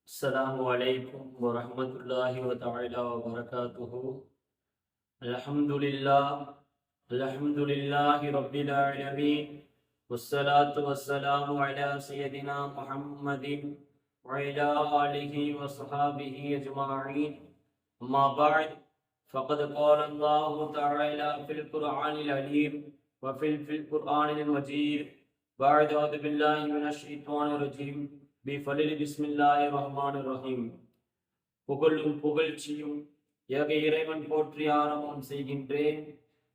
السلام عليكم ورحمة الله تعالى وبركاته. الحمد لله رب العالمين، والصلاة والسلام على سيدنا محمد وعلى آله وصحابه أجمعين. أما بعد، فقد قال الله تعالى في القرآن العليم وفي القرآن المجيد بعد أعوذ بالله من الشيطان الرجيم பிஸ்மில்லாஹிர் ரஹ்மானிர் ரஹீம். புகழும் புகழ்ச்சியும் ஏக இறைவன் போற்றி ஆரம்பம் செய்கின்றேன்.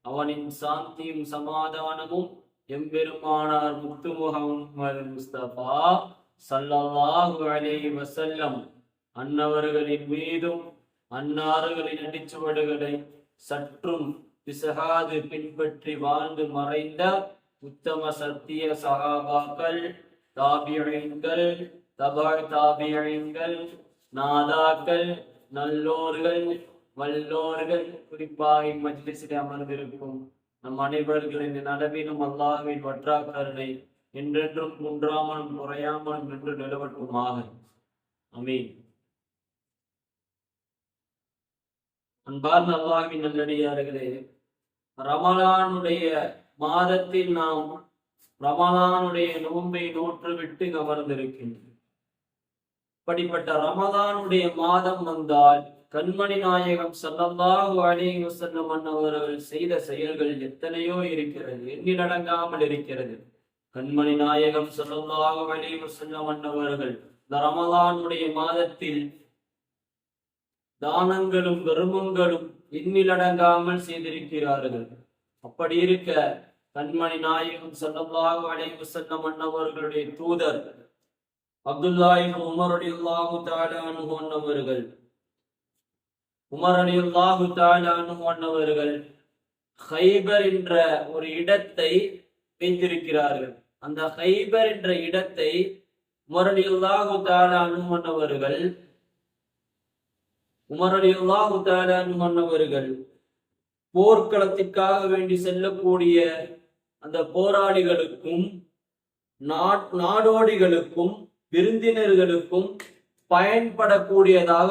அவனின் சாந்தியும் சமாதானமும் எம்பெருமானார் முத்து முஹம்மது முஸ்தபா ஸல்லல்லாஹு அலைஹி வஸல்லம் அன்னவர்களின் மீதும் அன்னார்களின் அடிச்சுவடுகளை சற்றும் பிசகாது பின்பற்றி வாழ்ந்து மறைந்த உத்தம சத்திய சஹாபாக்கள், தாபியீன்கள், தாபியீன்கள், நாதாக்கள், நல்லோர்கள், வல்லோர்கள், குறிப்பாக மஜ்லிஸில் அமர்ந்திருக்கும் நம் அனைவர்களின் நலவிலும் அல்லாஹ்வின் வற்றாக்கருணை என்றென்றும் குன்றாமலும் குறையாமலும் என்று நிலவட்டுமாக. ஆமீன். அன்பார்ந்த அல்லாஹ்வின் நல்லடியார்களே, ரமலானுடைய மாதத்தில் நாம் ரமலானுடைய நோன்பை நோற்று விட்டு அமர்ந்திருக்கின்றோம். அப்படிப்பட்ட ரமலானுடைய மாதம் வந்தால் கண்மணி நாயகம் ஸல்லல்லாஹு அலைஹி வஸல்லம் அவர்கள் செய்த செயல்கள் எத்தனையோ இருக்கிறது, எண்ணிலடங்காமல் இருக்கிறது. கண்மணி நாயகம் ஸல்லல்லாஹு அலைஹி வஸல்லம் அவர்கள் இந்த ரமலானுடைய மாதத்தில் தானங்களும் தர்மங்களும் எண்ணிலடங்காமல் செய்திருக்கிறார்கள். அப்படி இருக்க கண்மணி நாயகம் ஸல்லல்லாஹு அலைஹி வஸல்லம் அவர்களுடைய தூதர் அப்துல்லாஹ் இப்னு உமர் ரலியல்லாஹு தஆலா அன்ஹு அவர்கள் கைபர் என்ற ஒரு இடத்தை வைத்திருக்கிறார்கள். அந்த கைபர் என்ற இடத்தை உமர் ரலியல்லாஹு தஆலா அன்ஹு அவர்கள் போர்க்களத்திற்காக வேண்டி செல்லக்கூடிய அந்த போராளிகளுக்கும் நாடோடிகளுக்கும் விருந்தினர்களுக்கும் பயன்படக்கூடியதாக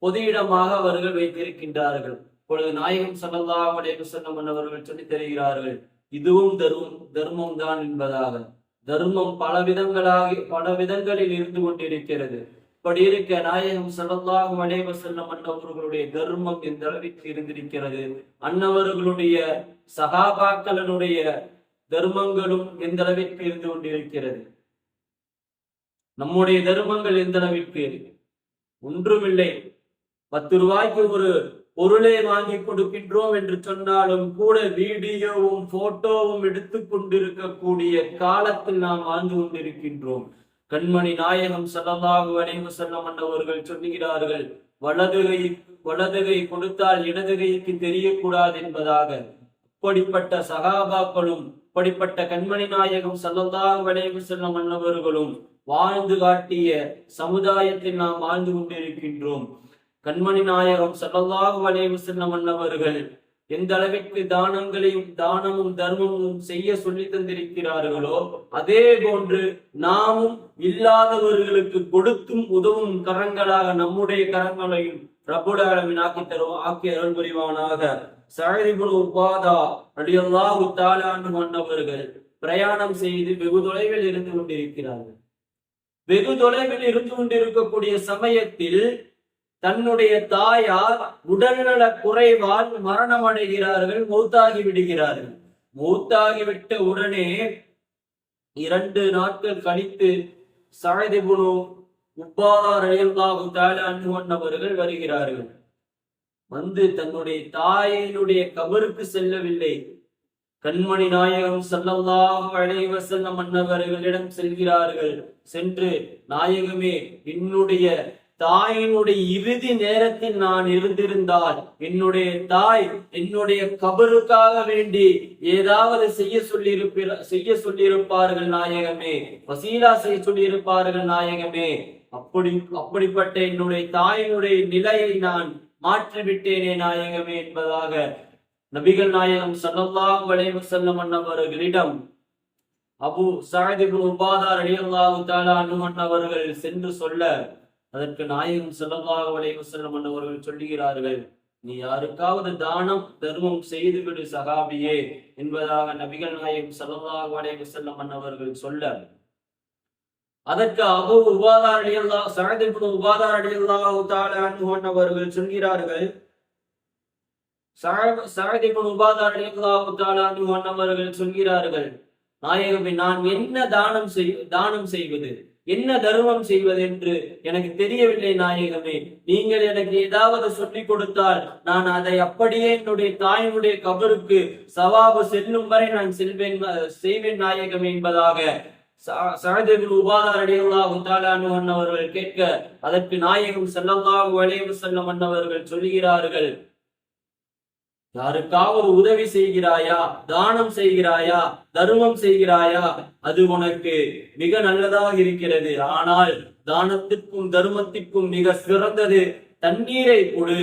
பொது இடமாக அவர்கள் வைத்திருக்கின்றார்கள். இப்பொழுது நாயகம் ஸல்லல்லாஹு அலைஹி வஸல்லம் அவர்கள் சொல்லித் தருகிறார்கள், இதுவும் தர்மம் தான் என்பதாக. தர்மம் பல விதங்களில் இருந்து கொண்டிருக்கிறது. அப்படி இருக்க நாயகம் ஸல்லல்லாஹு அலைஹி வஸல்லம் அவர்களுடைய தர்மம் எந்த அளவிற்கு இருந்திருக்கிறது, அன்னவர்களுடைய சஹாபாக்களுடைய தர்மங்களும் எந்த அளவிற்கு இருந்து கொண்டிருக்கிறது. நம்முடைய தர்மங்கள் எந்த அளவிற்கு ஒன்றுமில்லை. 10 ரூபாய்க்கு ஒரு பொருளை வாங்கி கொடுக்கின்றோம் என்று சொன்னாலும் கூட வீடியோவும் போட்டோவும் எடுத்துக் கொண்டிருக்கக்கூடிய காலத்தில் நாம் வாழ்ந்து கொண்டிருக்கின்றோம். கண்மணி நாயகம் ஸல்லல்லாஹு அலைஹி வஸல்லம் அவர்கள் சொல்லுகிறார்கள், வலதுகை கொடுத்தால் இடதுகைக்கு தெரியக்கூடாது என்பதாக. அப்படிப்பட்ட சகாபாக்களும் அப்படிப்பட்ட கண்மணி நாயகம் ஸல்லல்லாஹு அலைஹி வஸல்லம் அவர்களும் வாழ்ந்து காட்டிய சமுதாயத்தில் நாம் வாழ்ந்து கொண்டிருக்கின்றோம். கண்மணி நாயகம் ஸல்லல்லாஹு அலைஹி வஸல்லம் அவர்கள் எந்த அளவிற்கு தானமும் தர்மமும் செய்ய சொல்லி தந்திருக்கிறார்களோ அதே போன்று நாமும் இல்லாதவர்களுக்கு கொடுத்தும் உதவும் கரங்களாக நம்முடைய கரங்களையும் ரப்புல் ஆலமீன் ஆக்கி அருள் புரிவானாக. ஸஅத் இப்னு உபாதா ரலியல்லாஹு தஆலா அன்ஹு அவர்கள் பிரயாணம் செய்து வெகு தொலைவில் இருந்து கொண்டிருக்கிறார்கள். வெகு தொலைவில் இருந்து கொண்டிருக்கக்கூடிய சமயத்தில் தன்னுடைய தாயார் உடல்நல குறைவால் மரணம் அடைகிறார்கள், மௌத்தாகி விடுகிறார்கள். மௌத்தாகிவிட்ட உடனே 2 நாட்கள் கழித்து ஸஅத் இப்னு உபாதா ரலியல்லாஹு தஆலா அன்ஹு அவர்கள் வருகிறார்கள். வந்து தன்னுடைய தாயினுடைய கபருக்கு செல்லவில்லை, கண்மணி நாயகம் ஸல்லல்லாஹு அலைஹி வஸல்லம் அவர்களிடம் செல்கிறார்கள். சென்று, நாயகமே, என்னுடைய தாயினுடைய இறுதி நேரத்தில் நான் இருந்திருந்தால் என்னுடைய தாய் என்னுடைய கபருக்காக வேண்டி ஏதாவது செய்ய சொல்லியிருப்பார்கள் நாயகமே, வசீலா செய்ய சொல்லியிருப்பார்கள் நாயகமே. அப்படிப்பட்ட என்னுடைய தாயினுடைய நிலையை நான் மாற்றிவிட்டேனே நாயகமே என்பதாக நபிகள் நாயகம் ஸல்லல்லாஹு அலைஹி வஸல்லம் அவர்களிடம் அபு சஅத் இப்னு உபாதா ரலியல்லாஹு தஆலா அன்ஹு அவர்கள் சென்று சொல்ல, அதற்கு நாயகம் ஸல்லல்லாஹு அலைஹி வஸல்லம் அவர்கள் சொல்லுகிறார்கள், நீ யாருக்காவது தானம் தர்மம் செய்துவிடு சகாபியே என்பதாக நபிகள் நாயகம் ஸல்லல்லாஹு அலைஹி வஸல்லம் அவர்கள் சொல்ல, அதற்கு அபு உபாதா ரலியல்லாஹு சஅத் இப்னு உபாதா ரலியல்லாஹு தஆலா அன்ஹு அவர்கள் சொல்கிறார்கள், சஅத் இப்னு உபாதா ரலியல்லாஹு தஆலா அன்ஹு அவர்கள் சொல்கிறார்கள், நாயகமே, நான் என்ன தானம் செய்வது, என்ன தர்மம் செய்வது என்று எனக்கு தெரியவில்லை நாயகமே. நீங்கள் எனக்கு ஏதாவது சொல்லிக் கொடுத்தால் நான் அதை அப்படியே என்னுடைய தாயினுடைய கபருக்கு சவாபு செல்லும் வரை நான் செய்வேன் நாயகமே என்பதாக சஅத் இப்னு உபாதா ரலியல்லாஹு தஆலா அன்ஹு அவர்கள் கேட்க, அதற்கு நாயகம் ஸல்லல்லாஹு அலைஹி வஸல்லம் அவர்கள் சொல்கிறார்கள், யாருக்காவது உதவி செய்கிறாயா, தானம் செய்கிறாயா, தர்மம் செய்கிறாயா, அது உனக்கு மிக நல்லதாக இருக்கிறது. ஆனால் தானத்திற்கும் தர்மத்திற்கும் மிக சிறந்தது தண்ணீரை கொடு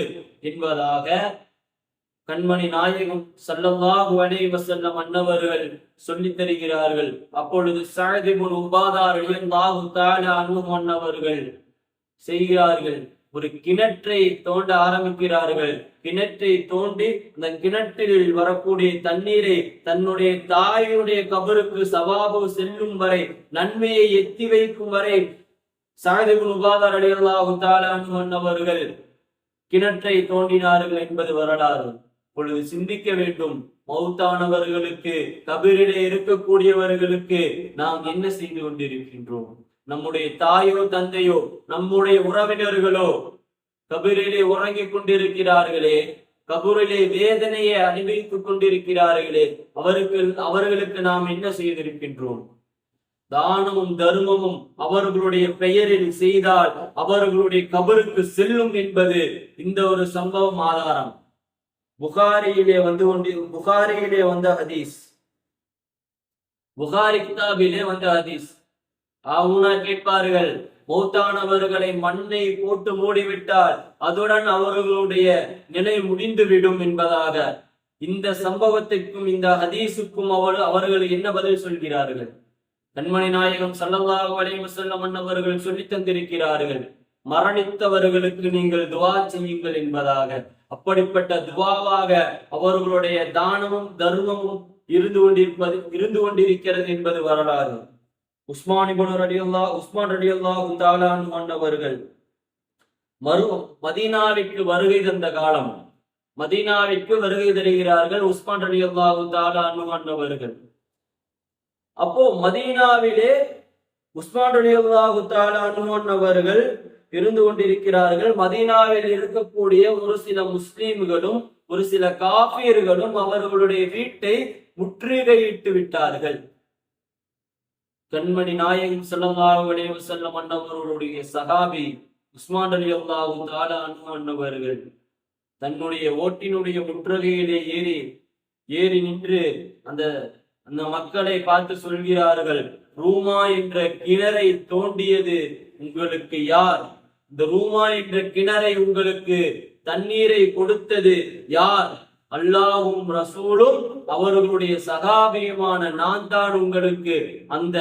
என்பதாக கண்மணி நாயகம் ஸல்லல்லாஹு அலைஹி வஸல்லம் அன்னவர்கள் சொல்லித் தருகிறார்கள். அப்பொழுது சஅத் இப்னு உபாதா ரலியல்லாஹு தஆலா அன்ஹு அன்னவர்கள் செய்கிறார்கள், ஒரு கிணற்றை தோண்ட ஆரம்பிக்கிறார்கள். கிணற்றை தோண்டி அந்த கிணற்றில் வரக்கூடிய தண்ணீரை தன்னுடைய தாயுடைய கபருக்கு சவாபு செல்லும் வரை, நன்மையை எத்தி வைக்கும் வரை சஅத் இப்னு உபாதா ரலியல்லாஹு தஆலா அன்ஹு அவர்கள் கிணற்றை தோண்டினார்கள் என்பது வரலாறு. பொழுது சிந்திக்க வேண்டும், மௌத்தானவர்களுக்கு, கபரிலே இருக்கக்கூடியவர்களுக்கு நாம் என்ன செய்து கொண்டிருக்கின்றோம்? நம்முடைய தாயோ தந்தையோ நம்முடைய உறவினர்களோ கபரிலே உறங்கிக் கொண்டிருக்கிறார்களே, கபூரிலே வேதனையை அனுபவித்துக் கொண்டிருக்கிறார்களே, அவர்களுக்கு நாம் என்ன செய்திருக்கின்றோம்? தானமும் தர்மமும் அவர்களுடைய பெயரில் செய்தால் அவர்களுடைய கபருக்கு செல்லும் என்பது இந்த ஒரு சம்பவம் ஆதாரம். புகாரியிலே வந்த ஹதீஸ், புகாரி கிதாபிலே வந்த ஹதீஸ். கேட்பார்கள், மௌத்தானவர்களை மண்ணை போட்டு மூடிவிட்டால் அதுடன் அவர்களுடைய நிலை முடிந்துவிடும் என்பதாக. இந்த சம்பவத்திற்கும் இந்த ஹதீஸுக்கும் அவர்கள் என்ன பதில் சொல்கிறார்கள்? கண்மணி நாயகம் ஸல்லல்லாஹு அலைஹி வஸல்லம் அவர்கள் சொல்லி தந்திருக்கிறார்கள், மரணித்தவர்களுக்கு நீங்கள் துவா செய்யுங்கள் என்பதாக. அப்படிப்பட்ட துவாவாக அவர்களுடைய தானமும் தர்மமும் இருந்து கொண்டிருக்கிறது என்பது வரலாறு. உஸ்மான் ரலியல்லாஹு தஆலா அன்ஹு அவர்கள் மதீனாவிற்கு வருகை தந்த காலம், மதீனாவிற்கு வருகை தருகிறார்கள் உஸ்மான் ரலியல்லாஹு தஆலா அன்ஹு அவர்கள். அப்போ மதீனாவிலே உஸ்மான் ரலியல்லாஹு தஆலா அன்ஹு அவர்கள் இருந்து கொண்டிருக்கிறார்கள். மதீனாவில் இருக்கக்கூடிய ஒரு சில முஸ்லிம்களும் ஒரு சில காஃபியர்களும் அவர்களுடைய வீட்டை முற்றுகையிட்டு விட்டார்கள். கண்மணி நாயகம் ஸல்லல்லாஹு அலைஹி வஸல்லம் அன்னவர்களுடைய சஹாபி உஸ்மான் ரலியல்லாஹு தஆலா அன்ஹு அவர்கள் தன்னுடைய ஓட்டினுடைய முற்றுகையிலே ஏறி நின்று அந்த மக்களை பார்த்து சொல்கிறார்கள், ரூமா என்ற கிணறை தோண்டியது உங்களுக்கு யார்? இந்த ரூமா என்ற கிணறை உங்களுக்கு தண்ணீரை கொடுத்தது யார்? அல்லாஹ்வும் ரசூலும் அவர்களுடைய சகாபியுமான நான் தான் உங்களுக்கு அந்த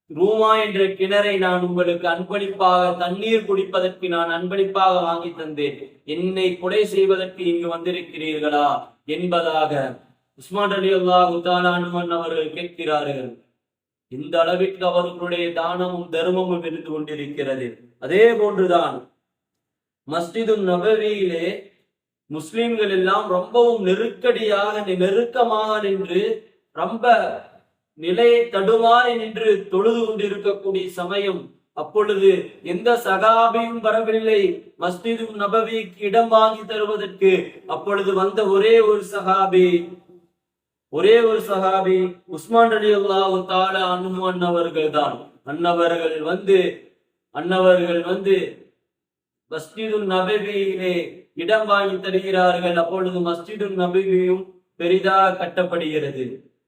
ரூமா என்ற கிணறை நான் உங்களுக்கு அன்பளிப்பாக, தண்ணீர் குடிப்பதற்கு நான் அன்பளிப்பாக வாங்கி தந்தேன். என்னை கொலை செய்வதற்கு இங்கு வந்திருக்கிறீர்களா என்பதாக உஸ்மான் ரலியல்லாஹு தஆலா அன்ஹு அவர்கள் கேட்கிறார்கள். இந்த அளவிற்கு அவர்களுடைய தானமும் தர்மமும் இருந்து கொண்டிருக்கிறது. அதே போன்றுதான் மஸ்ஜிது நபவியிலே முஸ்லிம்கள் எல்லாம் ரொம்பவும் நெருக்கமாக நின்று ரொம்ப நிலையை தடுமாறி நின்று தொழுது கொண்டிருக்கக்கூடிய சமயம். அப்பொழுது எந்த சகாபியும் வரவில்லை மஸ்ஜிது நபவிக்கு இடம் வாங்கி தருவதற்கு. அப்பொழுது வந்த ஒரே ஒரு சகாபி உஸ்மான் ரலியல்லாஹு தஆலா அன்ஹு அவர்கள் தான். அன்னவர்கள் வந்து மஸ்ஜிது நபவியிலே இடம் வாங்கி தருகிறார்கள். அப்பொழுது மஸ்ஜிது நபவியும் பெரிதாக கட்டப்படுகிறது.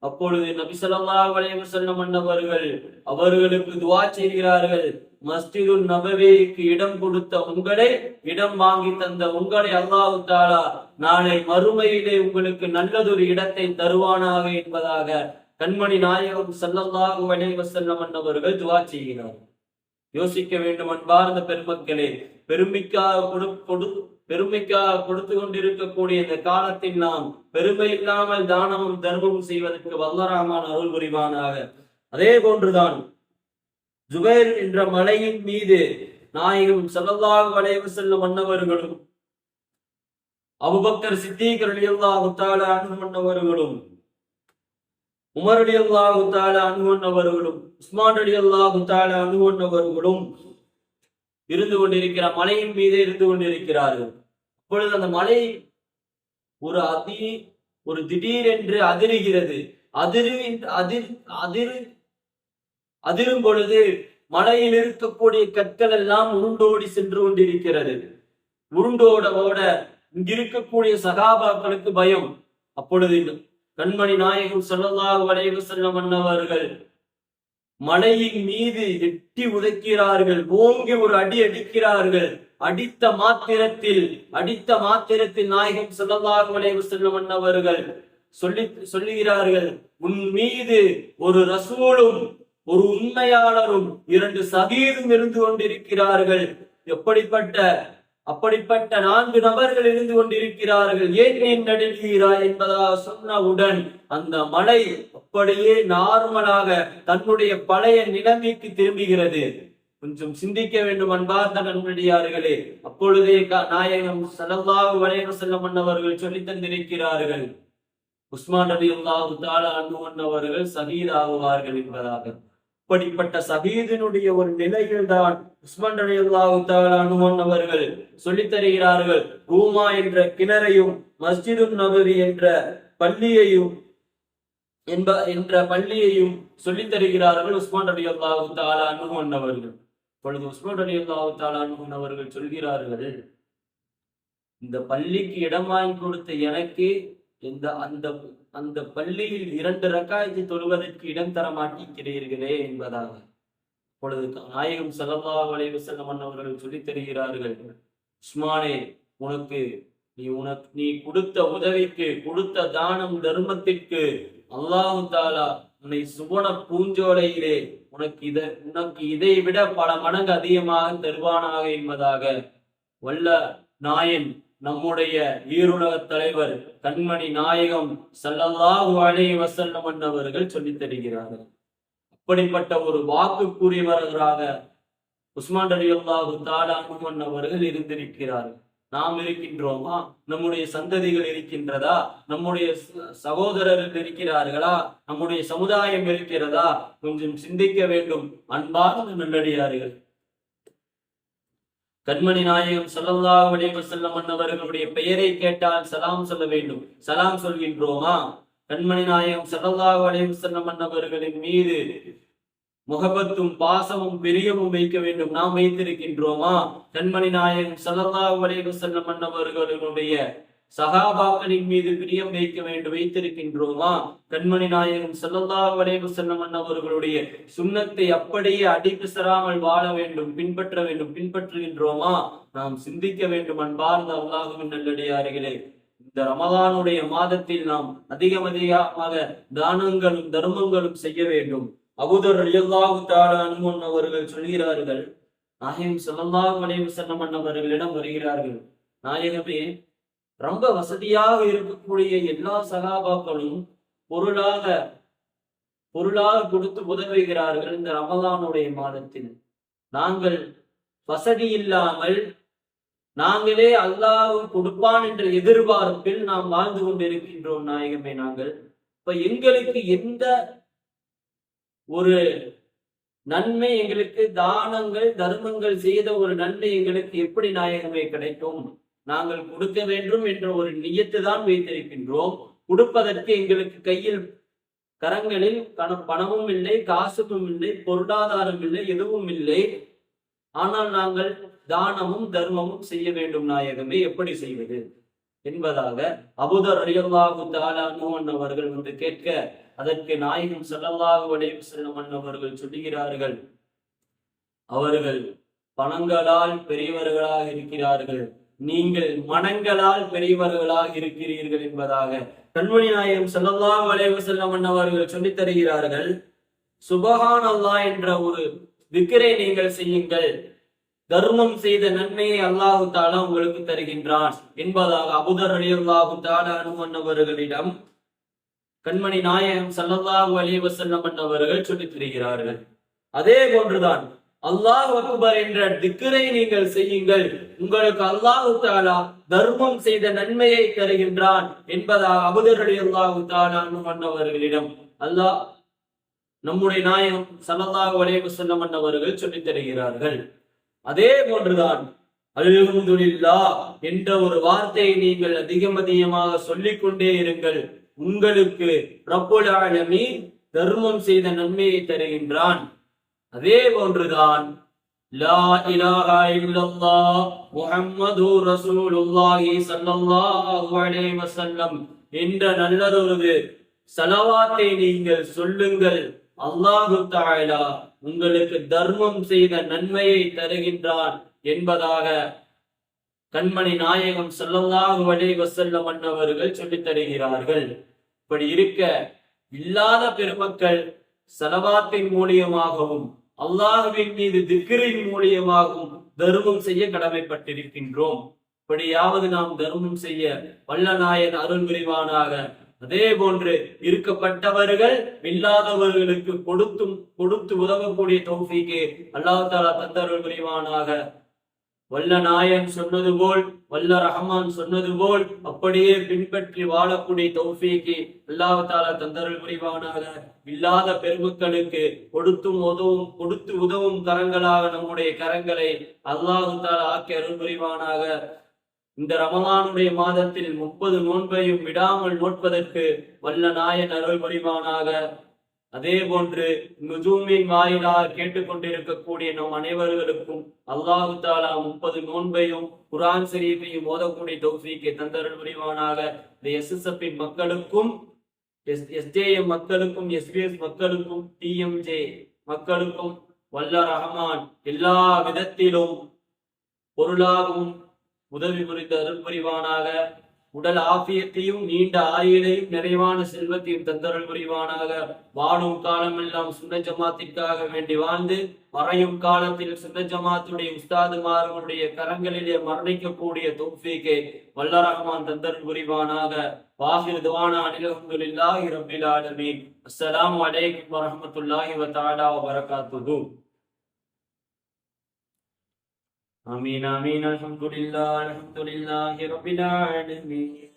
அப்பொழுது நபி ஸல்லல்லாஹு அலைஹி வஸல்லம் அவர்களுக்கு துஆ செய்கிறார்கள், மஸ்ஜிது நபவிக்கு இடம் கொடுத்த உங்களை, இடம் வாங்கி தந்த உங்களை அல்லாஹ் தஆலா நாளை மறுமையிலே உங்களுக்கு நல்லதொரு இடத்தை தருவானாக என்பதாக கண்மணி நாயகம் ஸல்லல்லாஹு அலைஹி வஸல்லம் அவர்கள் துஆ செய்கிறார். யோசிக்க வேண்டும் அன்பார்ந்த பெருமக்களே. பெருமைக்காக கொடுத்து கொண்டிருக்கக்கூடிய இந்த காலத்தில் நாம் பெருமை இல்லாமல் தானமும் தர்மமும் செய்வதற்கு வல்ல ரஹ்மான் அருள் புரிவானாக. அதே போன்றுதான் ஜுபைர் என்ற மலையின் மீது நாயகம் ஸல்லல்லாஹு அலைஹி வஸல்லம் அன்னவர்களும் அபூபக்கர் சித்தீக் ரலியல்லாஹு தஆலா அன்ஹு அன்னவர்களும் உமர் ரலியல்லாஹு தஆலா அன்ஹு அன்னவர்களும் உஸ்மான் ரலியல்லாஹு தஆலா அன்ஹு அன்னவர்களும் இருந்து கொண்டிருக்கிற மலையின் மீதே இருந்து கொண்டிருக்கிறார்கள். அப்பொழுது அந்த மலை ஒரு திடீரென்று அதிருகிறது. அதிரும் பொழுது மலையில் இருக்கக்கூடிய கற்கள் எல்லாம் உருண்டோடி சென்று கொண்டிருக்கிறது. உருண்டோட இங்கிருக்கக்கூடிய சகாபாக்களுக்கு பயம். அப்பொழுது கண்மணி நாயகம் ஸல்லல்லாஹு அலைஹி வஸல்லம் அன்னவர்கள் மலையின் மீது எட்டி உதைக்கிறார்கள். ஓங்கி ஒரு அடி அடிக்கிறார்கள். அடித்த மாத்திரத்தில் நாயகம் ஸல்லல்லாஹு அலைஹி வஸல்லம் அன்னவர்கள் சொல்லுகிறார்கள், உன் மீது ஒரு ரசூலும் ஒரு உண்மையாளரும் 2 ஷஹீதும் இருந்து கொண்டிருக்கிறார்கள். அப்படிப்பட்ட 4 நபர்கள் இருந்து கொண்டிருக்கிறார்கள். ஏன் நடுகிறாய் என்பதாக சொன்னவுடன் அந்த மலை அப்படியே நார்மலாக தன்னுடைய பழைய நிலைமைக்கு திரும்புகிறது. கொஞ்சம் சிந்திக்க வேண்டும் அன்பார்ந்த நண்படியார்களே. அப்பொழுதே நாயகம் ஸல்லல்லாஹு அலைஹி வஸல்லம் அவர்கள் சொல்லி தந்திருக்கிறார்கள், உஸ்மான் ரலியல்லாஹு தஆலா அன்ஹு அவர்கள் ஷஹீத் ஆகுவார்கள் என்பதாக. அப்படிப்பட்ட ஷஹீதினுடைய ஒரு நிலையில் தான் உஸ்மான் ரலியல்லாஹு தஆலா அன்ஹு அவர்கள் சொல்லித் தருகிறார்கள். ரூமா என்ற கிணறையும் மஸ்ஜிதுன் நபவி என்ற பள்ளியையும் சொல்லித் தருகிறார்கள் உஸ்மான் ரலியல்லாஹு தஆலா அன்ஹு அவர்கள். பொழுது உஸ்மான் ரலியல்லாஹு தஆலா அன்ஹு அவர்கள் சொல்கிறார்கள், இந்த பள்ளிக்கு இடம் வாங்கி கொடுத்த எனக்கு அந்த பள்ளியில் 2 ரக்காயத்தை தொழுவதற்கு இடம் தர மாட்டேங்கிறீர்களே என்பதாக. பொழுது நாயகம் ஸல்லல்லாஹு அலைஹி வஸல்லம் அவர்கள் சொல்லித் தருகிறார்கள், உஸ்மானே, நீ கொடுத்த உதவிக்கு, கொடுத்த தானம் தர்மத்திற்கு அல்லாஹு தஆலா உன்னை சுவன பூஞ்சோலையிலே உனக்கு இதை விட பல மடங்கு அதிகமாக தருவானாக என்பதாக வல்ல நாயன் நம்முடைய ஈருலக தலைவர் கண்மணி நாயகம் ஸல்லல்லாஹு அலைஹி வஸல்லம் அவர்கள் சொல்லித் தருகிறார்கள். அப்படிப்பட்ட ஒரு வாக்குக்குரியவர்களாக உஸ்மான் ரலியல்லாஹு தஆலா அன்ஹு அவர்கள் இருந்திருக்கிறார்கள். நாம் இருக்கின்றோமா? நம்முடைய சந்ததிகள் இருக்கின்றதா? நம்முடைய சகோதரர்கள் இருக்கிறார்களா? நம்முடைய சமுதாயம் இருக்கிறதா? கொஞ்சம் சிந்திக்க வேண்டும் அன்பார்ந்த நல்லடியார்கள். கண்மணி நாயகம் ஸல்லல்லாஹு அலைஹி வஸல்லம் அவர்களுடைய பெயரை கேட்டால் சலாம் சொல்ல வேண்டும். சலாம் சொல்கின்றோமா? கண்மணி நாயகம் ஸல்லல்லாஹு அலைஹி வஸல்லம் அவர்களின் மீது முகபத்தும் பாசமும் பிரியமும் வைக்க வேண்டும். நாம் வைத்திருக்கின்றோமா? கண்மணி நாயகம் ஸல்லல்லாஹு அலைஹி வஸல்லம் அவர்களுடைய சஹாபாக்களின் மீது பிரியம் வைக்க வேண்டும், வைத்திருக்கின்றோமா? கண்மணி நாயகம் ஸல்லல்லாஹு அலைஹி வஸல்லம் அவர்களுடைய சுன்னத்தை அப்படியே அடிபிசராமல் வாழ வேண்டும், பின்பற்ற வேண்டும், பின்பற்றுகின்றோமா? நாம் சிந்திக்க வேண்டும் அன்பார்ந்த அல்லாஹ்வின் நல்லடியார்களே. இந்த ரமலானுடைய மாதத்தில் நாம் அதிகமாக தானங்களும் தர்மங்களும் செய்ய வேண்டும். அபூதர் ரலியல்லாஹு தஆலா அன்ஹு அவர்கள் சொல்கிறார்கள், நாயகம் ஸல்லல்லாஹு அலைஹி வஸல்லம் அவர்களிடம் வருகிறார்கள், நாயகமே, ரொம்ப வசதியாக இருக்கக்கூடிய எல்லா சகாபாக்களும் பொருளாக கொடுத்து உதவுகிறார்கள். இந்த ரமலானுடைய மாதத்தில் நாங்கள் வசதி இல்லாமல் நாங்களே அல்லாஹ் கொடுப்பான் என்ற எதிர்பார்ப்பில் நாம் வாழ்ந்து கொண்டிருக்கின்றோம். நாயகமே, நாங்கள் இப்ப எங்களுக்கு எந்த ஒரு நன்மை, எங்களுக்கு தானங்கள் தர்மங்கள் செய்த ஒரு நன்மை எங்களுக்கு எப்படி நாயகமே கிடைக்கும்? நாங்கள் கொடுக்க வேண்டும் என்ற ஒரு நியத்து தான் வைத்திருக்கின்றோம். கொடுப்பதற்கு எங்களுக்கு கையில் கரங்களில் பணமும் இல்லை, காசும் இல்லை, பொருளாதாரம் இல்லை, எதுவும் இல்லை. ஆனால் நாங்கள் தானமும் தர்மமும் செய்ய வேண்டும் நாயகமே, எப்படி செய்வது என்பதாக அபூதர் ரலியல்லாஹு தஆலா அன்ஹு அவர்கள் வந்து கேட்க, அதற்கு நாயகம் ஸல்லல்லாஹு அலைஹி வஸல்லம் அவர்கள் சொல்லுகிறார்கள், அவர்கள் பணங்களால் பெரியவர்களாக இருக்கிறார்கள், நீங்கள் மனங்களால் பெரியவர்களாக இருக்கிறீர்கள் என்பதாக கண்மணி நாயகம் ஸல்லல்லாஹு அலைஹி வஸல்லம் அவர்கள் சொல்லித் தருகிறார்கள். சுபஹான் அல்லாஹ் என்ற ஒரு திக்ரை நீங்கள் செய்யுங்கள், தர்மம் செய்த நன்மையை அல்லாஹு தாலா உங்களுக்கு தருகின்றான் என்பதாக அபூதர் ரலியல்லாஹு தஆலா அன்ஹு அவர்களிடம் கண்மணி நாயகம் ஸல்லல்லாஹு அலைஹி வஸல்லம் அவர்கள் சொல்லித் தருகிறார்கள். அதே போன்றுதான் அல்லாஹ் அக்பர் என்ற திக்ரை நீங்கள் செய்யுங்கள், உங்களுக்கு அல்லாஹு தஆலா தர்மம் செய்த நன்மையை தருகின்றான் என்பதாக அபூதர் ரலியல்லாஹு தஆலா அன்ஹு அவர்களிடம் அல்லாஹ் நம்முடைய நாயகம் ஸல்லல்லாஹு அலைஹி வஸல்லம் அவர்கள் சொல்லித் தருகிறார்கள். அதே போன்றுதான் அல்ஹம்துலில்லாஹ் என்ற ஒரு வார்த்தையை நீங்கள் அதிகமாக சொல்லிக் கொண்டே இருங்கள், உங்களுக்கு ரப்புல் ஆலமீன் தர்மம் செய்த நன்மையை தருகின்றான். அதே போன்றுதான் லா இலாஹா இல்லல்லாஹ் முஹம்மதுர் ரசூலுல்லாஹி ஸல்லல்லாஹு அலைஹி வஸல்லம் என்ற நல்லதொரு ஸலவாத்தை நீங்கள் சொல்லுங்கள், அல்லாஹு தஆலா உங்களுக்கு தர்மம் செய்த நன்மையை தருகின்றான் என்பதாக கண்மணி நாயகம் ஸல்லல்லாஹு அலைஹி வஸல்லம் அவர்கள் சொல்லித் தருகிறார்கள். இப்படி இருக்க இல்லாத பெருமக்கள் ஸலவாத்தின் மூலியமாகவும் அல்லாஹ்வின் மீது திக்ரின் மூலியமாகவும் தர்மம் செய்ய கடமைப்பட்டிருக்கின்றோம். இப்படியாவது நாம் தர்மம் செய்ய வல்ல நாயன் அருள் புரிவானாக. அதே போன்று இருக்கப்பட்டவர்கள் இல்லாதவர்களுக்கு கொடுத்து உதவக்கூடிய தௌஃபீக்கு அல்லாஹ் தஆலா தந்தருள் புரிவானாக. வல்ல நாயன் சொன்னது போல், வல்ல ரஹ்மான் சொன்னது போல் அப்படியே பின்பற்றி வாழக்கூடிய தௌஃபீக்கு அல்லாஹ் தஆலா தந்தருள் புரிவானாக. இல்லாத பெருமக்களுக்கு கொடுத்து உதவும் கரங்களாக நம்முடைய கரங்களை அல்லாஹ் தஆலா ஆக்கி அருள் புரிவானாக. இந்த ரமலானுடைய மாதத்தில் 30 நோன்பையும் விடாமல் நோட்பதற்கு வல்ல நாயன் அருள் புரிவானாக. அதே போன்று நுஜூமின் வாயிலாக கேட்டுக்கொண்டிருக்கக்கூடிய நம் அனைவர்களுக்கும் அல்லாஹு தஆலா 30 நோன்பையும் குர்ஆன் ஷரீஃபையும் ஓதக்கூடிய தௌஃபீக்கை தந்தருள் புரிவானாக. இந்த எஸ்எஸ்எஃப் மக்களுக்கும், எஸ்ஜேஎம் மக்களுக்கும், எஸ்பிஎஸ் மக்களுக்கும், டிஎம்ஜே மக்களுக்கும் வல்ல ரஹ்மான் எல்லா விதத்திலும் பொருளாகவும் உதவி புரிந்து அருள் புரிவானாக. உடல் ஆபியத்தையும் நீண்ட ஆயுளையும் நிறைவான செல்வத்தையும் தந்தருள் புரிவானாக. வாழும் காலம் எல்லாம் சுன்ன ஜமாத்திற்காக வேண்டி வாழ்ந்து மறையும் காலத்தில் சுன்ன ஜமாத்துடைய உஸ்தாதுமார்களுடைய கரங்களிலே மரணிக்கக்கூடிய தௌஃபீக்கை வல்ல ரஹ்மான் தந்தருள் புரிவானாக. வாஹிர் துஆனா அல்ஹம்துலில்லாஹி ரப்பில் ஆலமீன். அஸ்ஸலாமு அலைக்கும் வரஹ்மத்துல்லாஹி வ தஆலா வ பரகாத்துஹு. آمين آمين الحمد لله رب العالمين.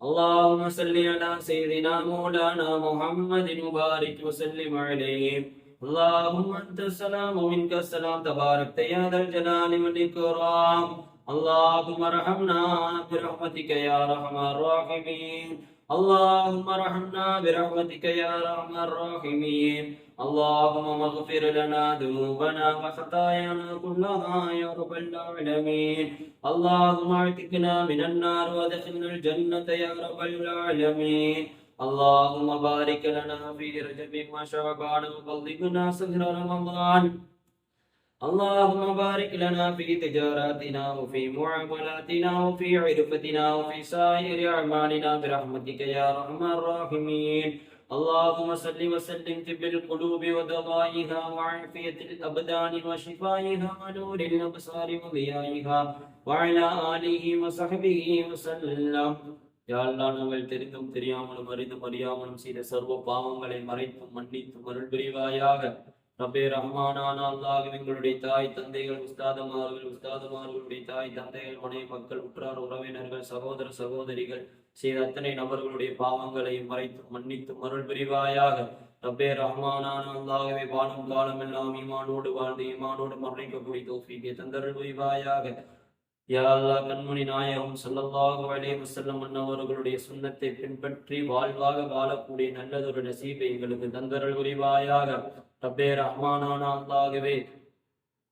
اللهم صل على سيدنا مولانا محمد وبارك وسلم عليه. اللهم أنت السلام ومنك السلام تباركت يا ذا الجلال والإكرام. اللهم ارحمنا برحمتك يا أرحم الراحمين. اللهم ارحمنا برحمتك يا أرحم الراحمين. اللهم اغفر لنا ذنوبنا وخطايانا كلها يا رب العالمين. اللهم اعتقنا من النار وادخلنا الجنة يا رب العالمين. اللهم بارك لنا في رجب وشعبان وبلغنا شهر رمضان. اللهم بارك لنا في تجاراتنا وفي معاملاتنا وفي عرفتنا وفي سائر أعمالنا برحمتك يا أرحم الراحمين. اللهم صل وسلم طب القلوب ودوائها وعافية الأبدان وشفائها ونور الأبصار وضيائها وعلى آله وصحبه وسلم. யா அல்லாஹ், நாங்கள் தெரிந்தும் தெரியாமலும் அறிந்தும் அறியாமலும் செய்த சர்வ பாவங்களை மறைத்தும் மன்னித்தும் அருள் புரிவாயாக. ரப்பே ரஹ்மானான அல்லாஹ், எங்களுடைய தாய் தந்தைகள், உஸ்தாதுமார்களுடைய தாய் தந்தைகள், மனைவி மக்கள், உற்றார் உறவினர்கள், சகோதர சகோதரிகள் செய்த அத்தனை நபர்களுடைய பாவங்களையும் மறைத்தும் மன்னித்தும் அருள் புரிவாயாக. ரப்பே ரஹ்மானான அல்லாஹ்வே, வாழும் காலம் எல்லாம் ஈமானோடு வாழ்ந்து ஈமானோடு மரணிக்கக்கூடிய தௌஃபீக்கை தந்தருள் புரிவாயாக. யா அல்லாஹ், கண்மணி நாயகம் ஸல்லல்லாஹு அலைஹி வஸல்லம் அவர்களுடைய சுன்னத்தை பின்பற்றி வாழ்வாக வாழக்கூடிய நல்லதொரு நசீபை எங்களுக்கு தந்தருள் புரிவாயாக. ரப்பே ரஹ்மானான அல்லாஹ்வே,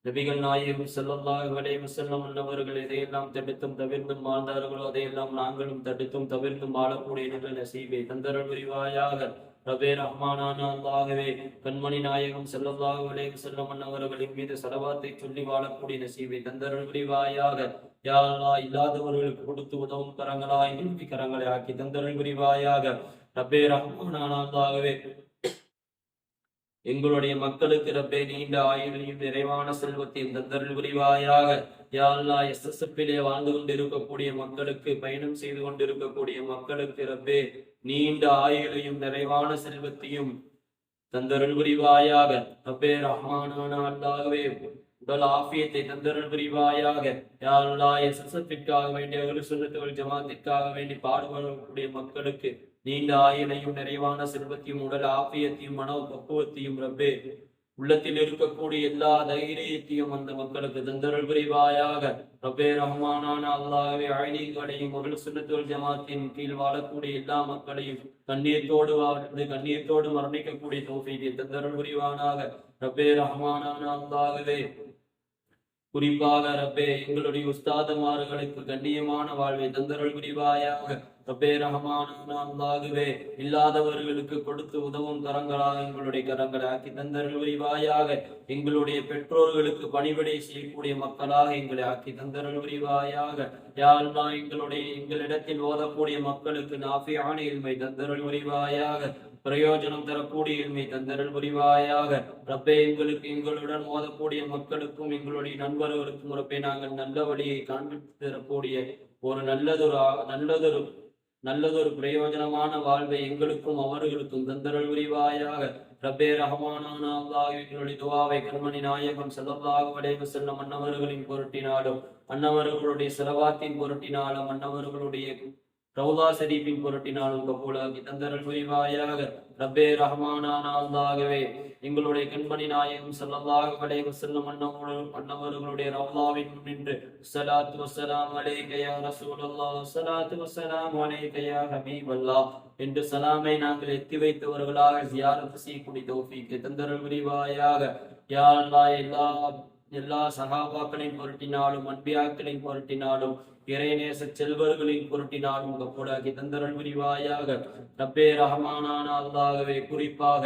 நபிகள் நாயகம் ஸல்லல்லாஹு அலைஹி வஸல்லம் அவர்கள் எதையெல்லாம் தடுத்தும் தவிர்த்தும் வாழ்ந்தார்களோ அதையெல்லாம் நாங்களும் தடுத்தும் தவிர்த்தும் வாழக்கூடிய நல்ல நசீபை தந்தருள் புரிவாயாக. ரபே ரஹ்மானான அல்லாஹ்வே கண்மணி நாயகம் ஸல்லல்லாஹு அலைஹி வஸல்லம் அன்னவர்களின் மீது ஸலவாத்தை சொல்லி வாழக்கூடிய நசீபை தந்தருள் புரிவாயாக. யா அல்லாஹ், இல்லாதவர்களுக்கு கொடுத்து உதவும் கரங்களாய் நிறுத்தி கரங்களை ஆக்கி தந்தருள் புரிவாயாக. ரப்பே ரஹ்மானான அல்லாஹ்வே எங்களுடைய மக்களுக்கு ரப்பே நீண்ட ஆயுளையும் நிறைவான செல்வத்தையும் தந்தருள் புரிவாயாக. யா அல்லாஹ், எஸ்எஸ்எஃப்பிலே வாழ்ந்து கொண்டிருக்கக்கூடிய மக்களுக்கு, பயணம் செய்து கொண்டிருக்கக்கூடிய மக்களுக்கு ரப்பே நீண்ட ஆயுளையும் நிறைவான செல்வத்தையும் தந்தருள் புரிவாயாக. ரப்பே ரஹ்மானான அல்லாஹ்வே உடல் ஆஃபியத்தை தந்தருள் புரிவாயாக. யா அல்லாஹ், எஸ்எஸ்எஃப்பிற்காக வேண்டிய அஹ்லுஸ் சுன்னத் வல் ஜமாஅத்திற்காக வேண்டி பாடுபடக்கூடிய மக்களுக்கு நீண்ட ஆயுளையும் நிறைவான செல்வத்தையும் உடல் ஆபியத்தையும் மனோ பக்குவத்தையும் ரப்பே உள்ளத்தில் இருக்கக்கூடிய எல்லா தைரியத்தையும் அந்த மக்களுக்கு தந்தருள் புரிவாயாக. ரப்பே ரஹ்மானான அல்லாஹ்வே அழகிகளையும் அஹ்லுஸ் சுன்னத் வல் ஜமாஅத்தின் கீழ் வாழக்கூடிய எல்லா மக்களையும் கண்ணியத்தோடு வாழ்ந்து கண்ணியத்தோடு மரணிக்கக்கூடிய தௌஃபீகை தந்தருள் புரிவானாக. ரப்பே ரஹ்மானான அல்லாஹ்வே குறிப்பாக ரப்பே எங்களுடைய உஸ்தாதுமார்களுக்கு கண்ணியமான வாழ்வை தந்தருள் புரிவாயாக. ரப்பே ரஹ்மானான அல்லாஹ்வே இல்லாதவர்களுக்கு கொடுத்து உதவும் கரங்களாக எங்களுடைய கரங்களை ஆக்கி தந்தருள் புரிவாயாக. எங்களுடைய பெற்றோர்களுக்கு பணிவிடை செய்யக்கூடிய மக்களாக எங்களை ஆக்கி தந்தருள் புரிவாயாக. யா அல்லாஹ், எங்களிடத்தில் ஓதக்கூடிய மக்களுக்கு நாஃபியான இல்மை தந்தருள் புரிவாயாக. பிரயோஜனம் தரக்கூடிய இல்மை தந்தருள் புரிவாயாக. ரப்பே எங்களுடன் ஓதக்கூடிய மக்களுக்கும் எங்களுடைய நண்பர்களுக்கும் ரப்பே நாங்கள் நல்ல வழியை காண்பித்து தரக்கூடிய ஒரு நல்லதொரு பிரயோஜனமான வாழ்வை எங்களுக்கும் அவர்களுக்கும் தந்தருள் புரிவாயாக. ரப்பே ரஹ்மானான அல்லாஹ் எங்களுடைய துஆவை கண்மணி நாயகம் ஸல்லல்லாஹு அலைஹி வஸல்லம் அன்னவர்களின் பொருட்டினாலும், அன்னவர்களுடைய ஸலவாத்தின் பொருட்டினாலும், அன்னவர்களுடைய ரவுதா ஷரீஃபின் பொருட்டினாலும் கபூலாக்கி தந்தருள் புரிவாயாக. ரப்பே ரஹ்மானான அல்லாஹ்வே எங்களுடைய கண்மணி நாயகம் ஸல்லல்லாஹு அலைஹி வஸல்லம் அன்னவர்களுடைய ரவுதாவின் முன்னின்று ஸலாத்து வஸ்ஸலாம் அலைக யா ரசூலல்லாஹ், ஸலாத்து வஸ்ஸலாம் அலைக யா ஹபீபல்லாஹ் என்று சலாமை நாங்கள் எத்தி வைத்தவர்களாக ஜியாரத் செய்யக்கூடிய தௌஃபீக்கை தந்தருள் புரிவாயாக. யா அல்லாஹ், எல்லா சஹாபாக்களின் பொருட்டினாலும், அன்பியாக்களின் பொருட்டினாலும், இறைநேச செல்வர்களின் பொருட்டினாலும் கப்பூடாக்கி தந்தருள் புரிவாயாக. ரப்பே ரஹ்மானான அல்லாஹ்வே குறிப்பாக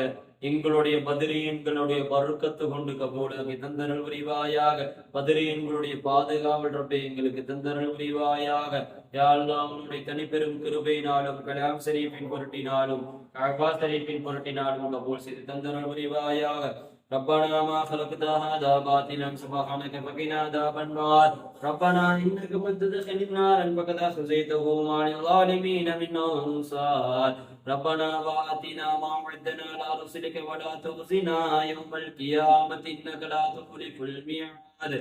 எங்களுடைய பத்ரியன்களுடைய பருக்கத்து கொண்டு கபூலாக்கி தந்தருள் புரிவாயாக. பத்ரியன்களுடைய பாதுகாவல் ரப்பே எங்களுக்கு தந்தருள் புரிவாயாக. யா அல்லாஹ், உன்னுடைய தனிப்பெரும் கிருபையினாலும், கலாம் ஷரீஃபின் பொருட்டினாலும், கஅபா ஷரீஃபின் பொருட்டினாலும் கபூல் செய்து தந்தருள் புரிவாயாக. ربنا ما خلقت هذا باطلا سبحانك فقنا عذاب النار. ربنا إنك من تدخل النار فقد أخزيته وما للظالمين من أنصار. ربنا وآتنا ما وعدتنا على رسلك ولا تخزنا يوم القيامة إنك لا تخلف الميعاد.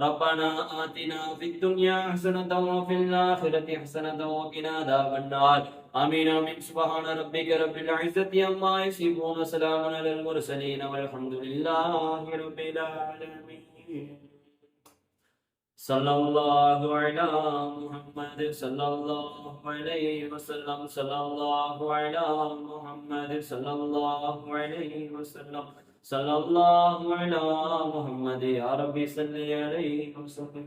ربنا آتنا في الدنيا حسنة وفي الآخرة حسنة وقنا عذاب النار. آمين آمين. سبحان ربك رب العزة عما يصفون وسلام على المرسلين والحمد لله رب العالمين. صلى الله على محمد صلى الله عليه وسلم. صلى الله على محمد صلى الله عليه وسلم. صلى الله على محمد يا ربي صل عليه وسلم.